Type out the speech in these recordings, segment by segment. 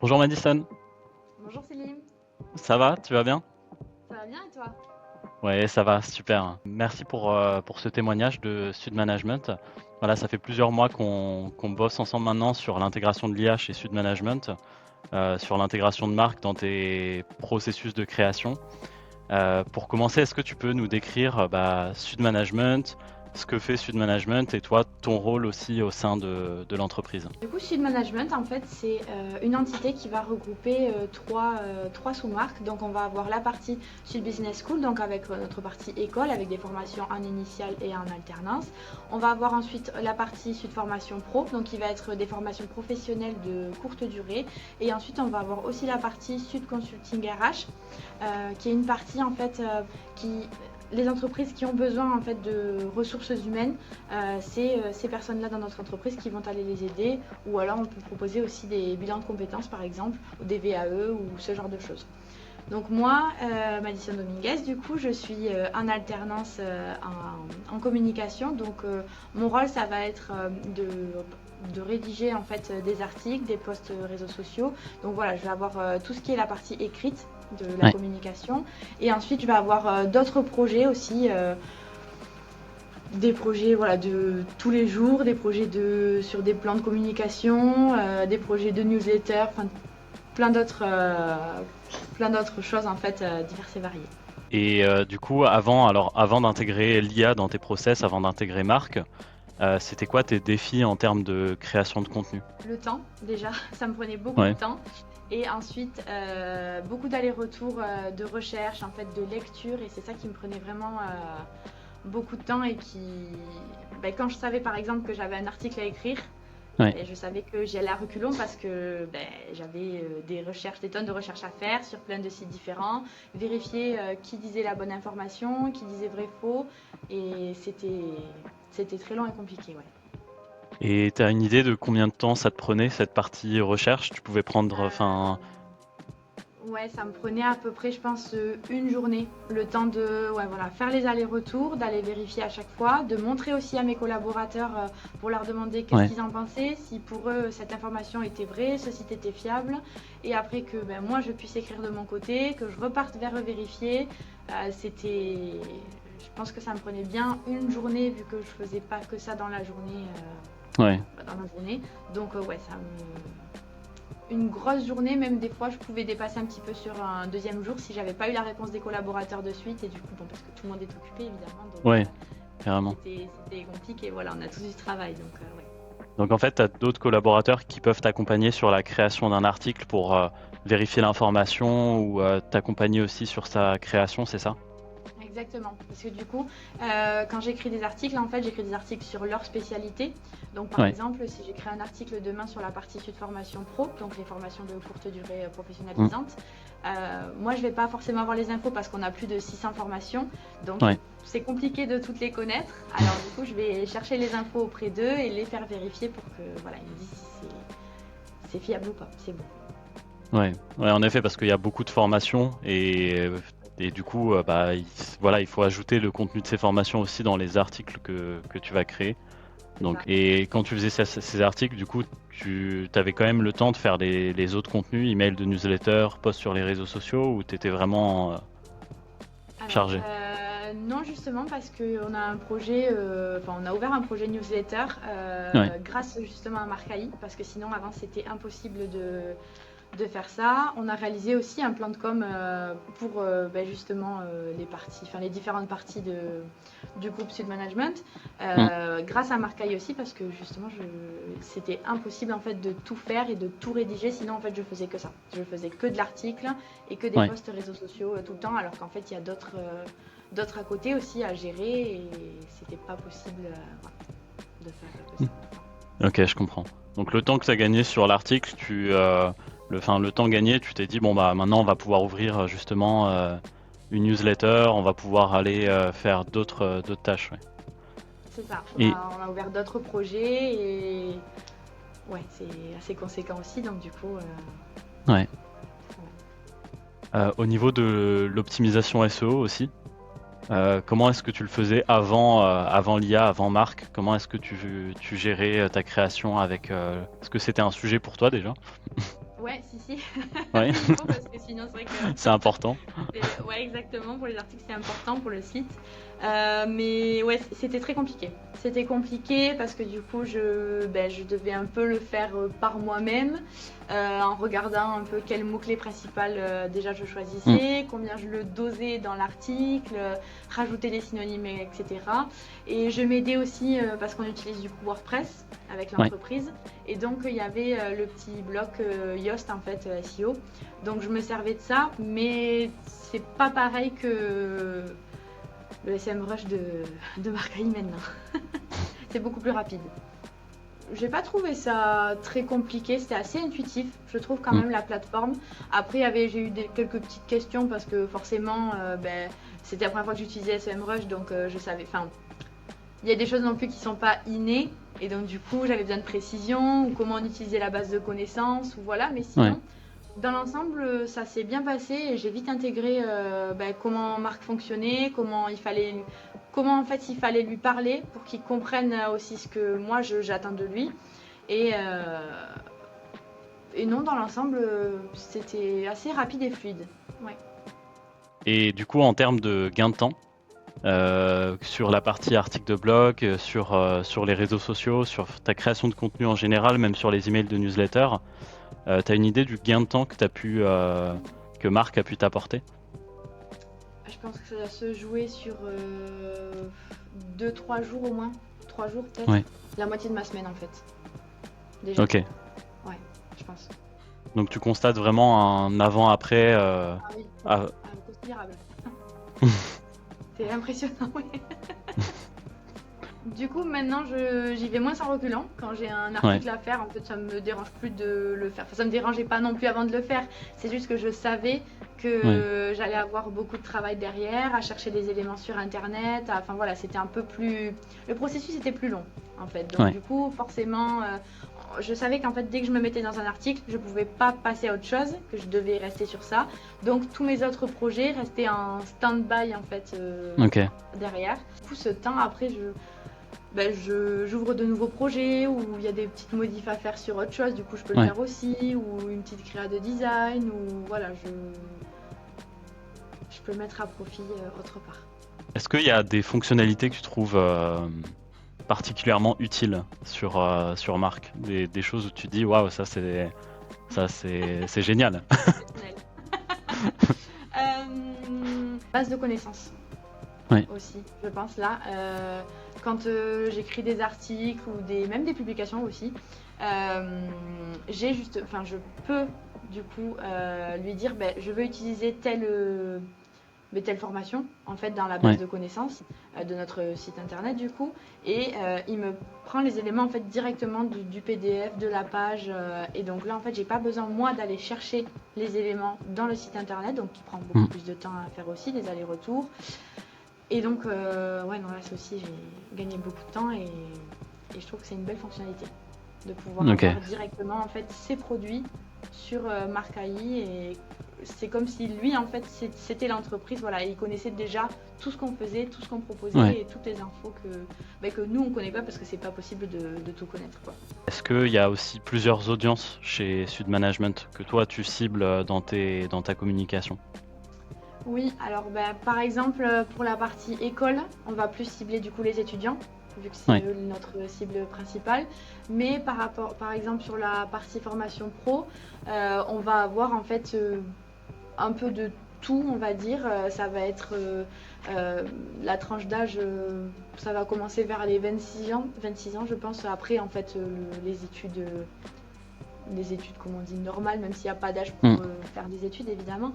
Bonjour Madison, Bonjour Céline, ça va? Tu vas bien? ça va bien et toi? Ouais, ça va, super. Merci pour ce témoignage de Sud Management. Voilà, ça fait plusieurs mois qu'on bosse ensemble maintenant sur l'intégration de l'IA chez Sud Management, sur l'intégration de marques dans tes processus de création. Pour commencer, est-ce que tu peux nous décrire Sud Management, ce que fait Sud Management et toi, ton rôle aussi au sein de l'entreprise? Du coup, Sud Management, en fait, c'est une entité qui va regrouper trois sous-marques. Donc, on va avoir la partie Sud Business School, donc avec notre partie école, avec des formations en initiale et en alternance. On va avoir ensuite la partie Sud Formation Pro, donc qui va être des formations professionnelles de courte durée. Et ensuite, on va avoir aussi la partie Sud Consulting RH, qui est une partie en fait qui les entreprises qui ont besoin en fait de ressources humaines, c'est ces personnes-là dans notre entreprise qui vont aller les aider, ou alors on peut proposer aussi des bilans de compétences par exemple, ou des VAE ou ce genre de choses. Donc moi, Madison Dominguez, du coup, je suis en alternance en communication. Donc mon rôle, ça va être de rédiger en fait des articles, des posts réseaux sociaux. Donc voilà, je vais avoir tout ce qui est la partie écrite de la Ouais. communication. Et ensuite, je vais avoir d'autres projets aussi. Des projets voilà, de tous les jours, des projets sur des plans de communication, des projets de newsletter, enfin plein d'autres choses en fait diverses et variées. Et du coup, avant d'intégrer l'IA dans tes process, avant d'intégrer Marc, c'était quoi tes défis en termes de création de contenu? Le temps déjà, ça me prenait beaucoup de Ouais, temps. Et ensuite, beaucoup d'allers-retours de recherche, en fait, de lecture. Et c'est ça qui me prenait vraiment beaucoup de temps et quand je savais par exemple que j'avais un article à écrire, ouais. et je savais que j'y allais à reculons parce que j'avais des tonnes de recherches à faire sur plein de sites différents, vérifier qui disait la bonne information, qui disait vrai faux, et c'était très long et compliqué, ouais. Et tu as une idée de combien de temps ça te prenait, cette partie recherche? Tu pouvais prendre, enfin, Ouais, ça me prenait à peu près, je pense, une journée. Le temps de ouais, voilà, faire les allers-retours, d'aller vérifier à chaque fois, de montrer aussi à mes collaborateurs pour leur demander qu'est-ce ouais. qu'ils en pensaient, si pour eux cette information était vraie, ce site était fiable. Et après que moi je puisse écrire de mon côté, que je reparte vers eux vérifier. C'était. Je pense que ça me prenait bien une journée vu que je faisais pas que ça dans la journée. Ouais. Dans la journée. Donc ouais, ça me une grosse journée, même des fois je pouvais dépasser un petit peu sur un deuxième jour si j'avais pas eu la réponse des collaborateurs de suite et du coup bon parce que tout le monde est occupé évidemment donc Ouais, carrément. c'était compliqué, voilà, on a tous du travail donc ouais. Donc en fait, tu as d'autres collaborateurs qui peuvent t'accompagner sur la création d'un article pour vérifier l'information ou t'accompagner aussi sur sa création, c'est ça? Exactement, parce que du coup, quand j'écris des articles, en fait, j'écris des articles sur leur spécialité. Donc, par Ouais. exemple, si j'écris un article demain sur la partie Sud Formation Pro, donc les formations de courte durée Mm. professionnalisantes, moi, je vais pas forcément avoir les infos parce qu'on a plus de 600 formations. Donc, Ouais. c'est compliqué de toutes les connaître. Alors, du coup, je vais chercher les infos auprès d'eux et les faire vérifier pour que, voilà, ils me disent si c'est fiable ou pas. C'est bon. Ouais, ouais, en effet, parce qu'il y a beaucoup de formations et du coup, voilà, il faut ajouter le contenu de ces formations aussi dans les articles que tu vas créer. C'est Donc, ça. et quand tu faisais ces articles, du coup, tu avais quand même le temps de faire les autres contenus, email de newsletter, posts sur les réseaux sociaux, ou tu étais vraiment Alors, chargé? non, justement, parce qu'on a un projet, on a ouvert un projet newsletter Ouais, grâce justement à Marcaï, parce que sinon, avant, c'était impossible de faire ça. On a réalisé aussi un plan de com pour justement les différentes parties du groupe Sud Management, mm, grâce à Marcaï aussi, parce que justement, c'était impossible en fait de tout faire et de tout rédiger, sinon en fait, je faisais que ça. Je faisais que de l'article et que des ouais. posts réseaux sociaux tout le temps, alors qu'en fait, il y a d'autres à côté aussi à gérer et c'était pas possible de faire que Mm. ça. Ok, je comprends. Donc le temps que tu as gagné sur l'article, le temps gagné, tu t'es dit, bon, bah maintenant, on va pouvoir ouvrir justement une newsletter, on va pouvoir aller faire d'autres tâches. Ouais. C'est ça, Et on a ouvert d'autres projets et ouais, c'est assez conséquent aussi, donc du coup, ouais. ouais. Au niveau de l'optimisation SEO aussi, comment est-ce que tu le faisais avant l'IA, avant Marc? Comment est-ce que tu gérais ta création avec... Est-ce que c'était un sujet pour toi déjà? Ouais, si. Ouais, Il faut parce que sinon c'est vrai que c'est important. ouais, exactement, pour les articles c'est important pour le site. Mais ouais, c'était très compliqué. C'était compliqué parce que du coup je devais un peu le faire par moi-même, en regardant un peu quel mot-clé principal déjà je Mm. choisissais, combien je le dosais dans l'article, rajouter des synonymes, etc. Et je m'aidais aussi parce qu'on utilise du coup WordPress avec Ouais. l'entreprise. Et donc il y avait le petit bloc Yoast en fait, SEO. Donc je me servais de ça, mais c'est pas pareil que le SEMrush de Marcaï maintenant. C'est beaucoup plus rapide. J'ai pas trouvé ça très compliqué, c'était assez intuitif, je trouve quand Mm. même la plateforme. Après, j'ai eu quelques petites questions parce que forcément, c'était la première fois que j'utilisais SEMrush, donc je savais. Enfin, il y a des choses non plus qui sont pas innées, et donc du coup, j'avais besoin de précision, ou comment on utilisait la base de connaissances, ou voilà. Mais Ouais. sinon, dans l'ensemble, ça s'est bien passé et j'ai vite intégré comment Marc fonctionnait, comment en fait il fallait lui parler pour qu'il comprenne aussi ce que moi j'attends de lui. Et, euh, et non, dans l'ensemble, c'était assez rapide et fluide. Ouais. Et du coup, en termes de gain de temps, sur la partie article de blog, sur les réseaux sociaux, sur ta création de contenu en général, même sur les emails de newsletter, tu as une idée du gain de temps que Marc a pu t'apporter? Je pense que ça doit se jouer sur 2-3 jours au moins. 3 jours peut-être. Ouais. La moitié de ma semaine en fait. Déjà. Ok. Ouais, je pense. Donc tu constates vraiment un avant-après. Ah oui, Ah, considérable. C'est impressionnant, ouais. Du coup, maintenant, j'y vais moins en reculant. Quand j'ai un article à faire, en fait, ça me dérange plus de le faire. Enfin, ça me dérangeait pas non plus avant de le faire. C'est juste que je savais que j'allais avoir beaucoup de travail derrière, à chercher des éléments sur Internet. Enfin voilà, c'était un peu plus. Le processus était plus long, en fait. Donc ouais. du coup, forcément, je savais qu'en fait, dès que je me mettais dans un article, je pouvais pas passer à autre chose, que je devais rester sur ça. Donc tous mes autres projets restaient en stand-by en fait Ok. derrière. Du coup, ce temps après, j'ouvre de nouveaux projets où il y a des petites modifs à faire sur autre chose, du coup je peux le Ouais. faire aussi, ou une petite créa de design, ou voilà, je peux le mettre à profit autre part. Est-ce qu'il y a des fonctionnalités que tu trouves particulièrement utiles sur Marc? Des choses où tu dis waouh, c'est génial. Base de connaissances. Ouais. Aussi, je pense là. Quand j'écris des articles ou même des publications aussi, je peux du coup lui dire, je veux utiliser telle formation en fait dans la base de connaissances de notre site internet du coup, et il me prend les éléments en fait directement du PDF de la page, et donc là en fait j'ai pas besoin moi d'aller chercher les éléments dans le site internet, donc qui prend beaucoup plus de temps à faire aussi, des allers-retours. Et donc, ouais, non, là, c'est aussi, j'ai gagné beaucoup de temps et je trouve que c'est une belle fonctionnalité de pouvoir avoir directement, en fait, ses produits sur Marcaï, et c'est comme si lui, en fait, c'était l'entreprise, voilà, et il connaissait déjà tout ce qu'on faisait, tout ce qu'on proposait et toutes les infos que nous, on connaît pas parce que c'est pas possible de tout connaître, quoi. Est-ce qu'il y a aussi plusieurs audiences chez Sud Management que toi, tu cibles dans ta communication? Oui, alors par exemple pour la partie école, on va plus cibler du coup les étudiants, vu que c'est notre cible principale. Mais par exemple sur la partie formation pro, on va avoir en fait un peu de tout, on va dire. Ça va être la tranche d'âge, ça va commencer vers les 26 ans je pense. Après en fait les études comme on dit normales, même s'il n'y a pas d'âge pour faire des études évidemment.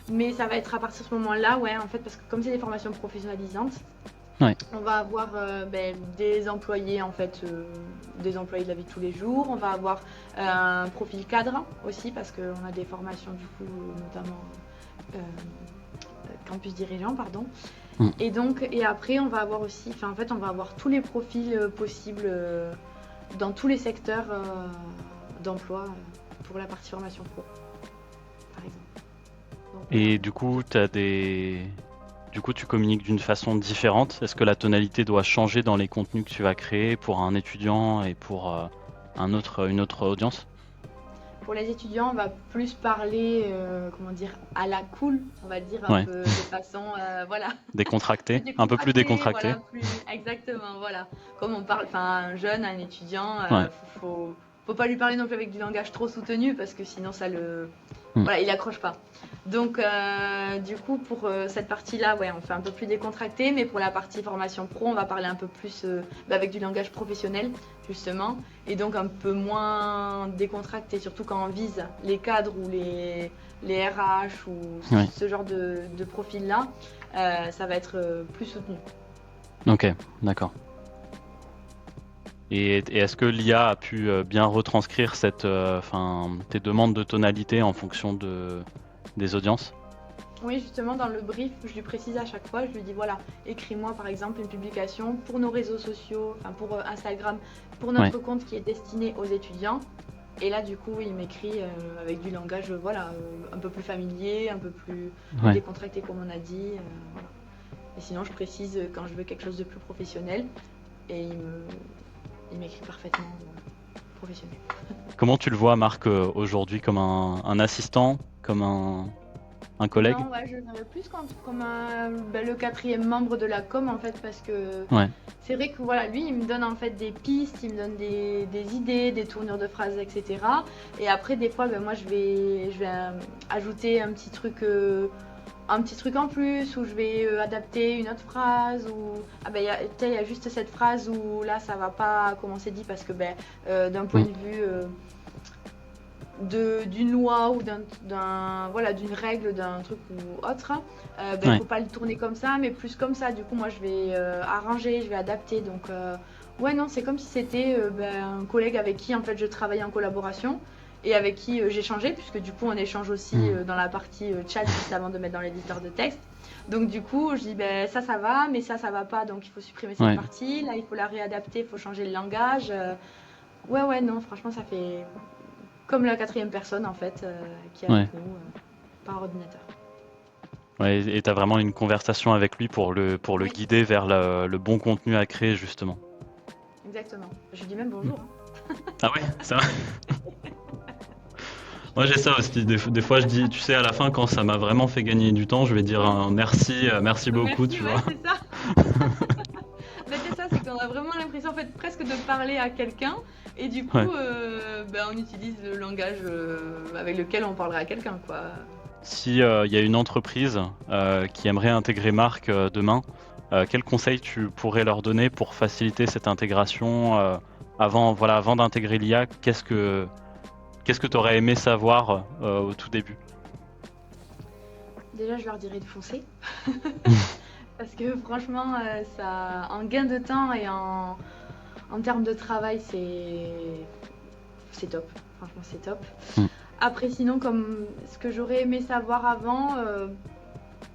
Mais ça va être à partir de ce moment-là, ouais, en fait, parce que comme c'est des formations professionnalisantes, on va avoir des employés, en fait, des employés de la vie de tous les jours. On va avoir un profil cadre aussi, parce qu'on a des formations, du coup, notamment campus dirigeant, pardon. Et donc, et après, on va avoir aussi, enfin, en fait, on va avoir tous les profils possibles dans tous les secteurs d'emploi pour la partie formation pro, par exemple. Et du coup, tu communiques d'une façon différente. Est-ce que la tonalité doit changer dans les contenus que tu vas créer pour un étudiant et pour une autre audience? Pour les étudiants, on va plus parler, comment dire, à la cool, on va dire un Ouais. peu de façon, voilà, Décontracté, plus un peu plus décontracté. voilà, plus exactement, voilà. Comme on parle, enfin, un jeune, un étudiant, Ouais. faut pas lui parler non plus avec du langage trop soutenu parce que sinon Mm. voilà, il accroche pas. Donc, du coup, pour cette partie-là, ouais, on fait un peu plus décontracté, mais pour la partie formation pro, on va parler un peu plus avec du langage professionnel, justement, et donc un peu moins décontracté, surtout quand on vise les cadres ou les RH ou Ouais. ce genre de profil-là, ça va être plus soutenu. Ok, d'accord. Et est-ce que l'IA a pu bien retranscrire tes demandes de tonalité en fonction des audiences? Oui, justement, dans le brief, je lui précise à chaque fois, je lui dis voilà, écris-moi par exemple une publication pour nos réseaux sociaux, enfin pour Instagram, pour Ouais. notre compte qui est destiné aux étudiants. Et là, du coup, il m'écrit avec du langage voilà, un peu plus familier, un peu plus Ouais. décontracté, comme on a dit. Voilà. Et sinon, je précise quand je veux quelque chose de plus professionnel. Et il m'écrit parfaitement professionnel. Comment tu le vois, Marc, aujourd'hui, comme un assistant, comme un collègue? Non, ouais, je le verrais plus comme le quatrième membre de la com en fait parce que Ouais. c'est vrai que voilà, lui il me donne en fait des pistes, il me donne des idées, des tournures de phrases, etc. Et après des fois moi je vais ajouter un petit truc en plus ou je vais adapter une autre phrase ou il y a juste cette phrase où là ça va pas comment c'est dit parce que d'un point de vue d'une loi ou voilà, d'une règle, d'un truc ou autre, Ouais. faut pas le tourner comme ça, mais plus comme ça. Du coup, moi, je vais arranger, je vais adapter. Donc, ouais, non, c'est comme si c'était un collègue avec qui, en fait, je travaillais en collaboration et avec qui j'échangeais, puisque du coup, on échange aussi dans la partie chat juste avant de mettre dans l'éditeur de texte. Donc, du coup, je dis, ça va, mais ça va pas. Donc, il faut supprimer cette Ouais. partie. Là, il faut la réadapter, il faut changer le langage. Ouais, non, franchement, ça fait comme la quatrième personne en fait qui est Ouais. avec nous par ordinateur. Ouais, et tu as vraiment une conversation avec lui pour le Oui, guider vers le bon contenu à créer, justement. exactement. Je lui dis même bonjour. Ah ouais, ça va. Moi j'ai ça aussi. Des fois je dis, tu sais, à la fin, quand ça m'a vraiment fait gagner du temps, je vais dire un merci, merci beaucoup, Merci, tu ouais, vois. c'est ça. Mais c'est ça, c'est qu'on a vraiment l'impression en fait presque de parler à quelqu'un et du coup Ouais. on utilise le langage avec lequel on parlerait à quelqu'un quoi. Si y a une entreprise qui aimerait intégrer Marc demain, quel conseil tu pourrais leur donner pour faciliter cette intégration avant d'intégrer l'IA? Qu'est-ce que tu aurais aimé savoir au tout début? Déjà je leur dirais de foncer parce que franchement ça en gain de temps et en termes de travail c'est top. Franchement c'est top. Mm. Après, sinon, comme ce que j'aurais aimé savoir avant,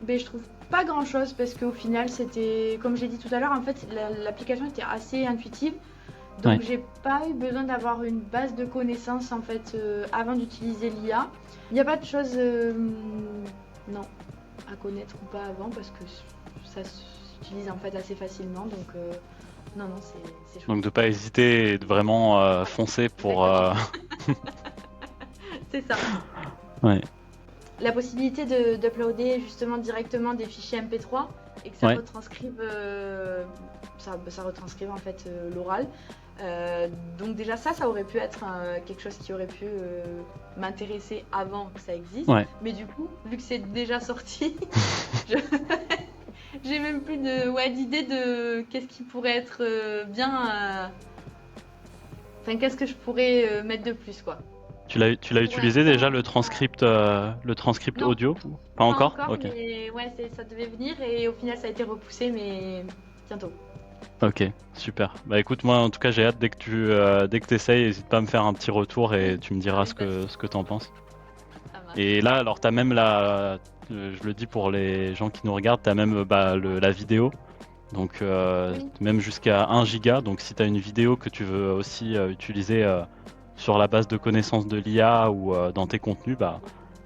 je trouve pas grand chose parce qu'au final, c'était, comme j'ai dit tout à l'heure, en fait, l'application était assez intuitive. Donc, Ouais. j'ai pas eu besoin d'avoir une base de connaissances en fait avant d'utiliser l'IA. Il n'y a pas de choses, non, à connaître ou pas avant parce que ça s'utilise en fait assez facilement. Donc, non, c'est chouette. Donc de pas hésiter et de vraiment foncer pour. C'est ça. Ouais. La possibilité d'uploader justement directement des fichiers MP3 et que ça Ouais. retranscrive, ça retranscrive en fait l'oral. Donc déjà ça aurait pu être quelque chose qui aurait pu m'intéresser avant que ça existe. Ouais. Mais du coup, vu que c'est déjà sorti, j'ai même plus d'idée de qu'est-ce qui pourrait être bien. Enfin, qu'est-ce que je pourrais mettre de plus quoi. Tu l'as utilisé déjà le transcript Non, audio? Pas pas encore? encore, Ok. mais ouais, ça devait venir et au final ça a été repoussé, mais bientôt. Ok, super. Bah écoute, moi en tout cas j'ai hâte dès que tu essayes, n'hésite pas à me faire un petit retour et tu me diras Oui, pas de souci. ce que t'en penses. Ça marche. Et là, alors t'as même je le dis pour les gens qui nous regardent, t'as même la vidéo. Donc Oui. même jusqu'à 1 giga. Donc si t'as une vidéo que tu veux aussi utiliser sur la base de connaissances de l'IA ou dans tes contenus, bah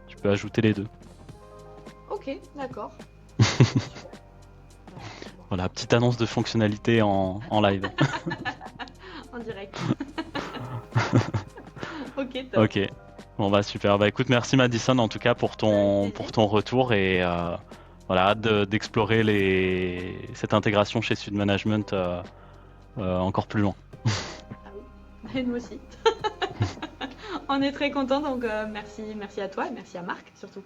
tu peux ajouter les deux. Ok, d'accord. Voilà, petite annonce de fonctionnalité en live. En direct. Ok, top. Ok. Bon bah super. Bah écoute, merci Madison en tout cas Avec pour plaisir. ton retour et voilà, hâte d'explorer cette intégration chez Sud Management encore plus loin. Ah oui, et nous aussi. On est très contents, donc merci à toi et merci à Marc surtout.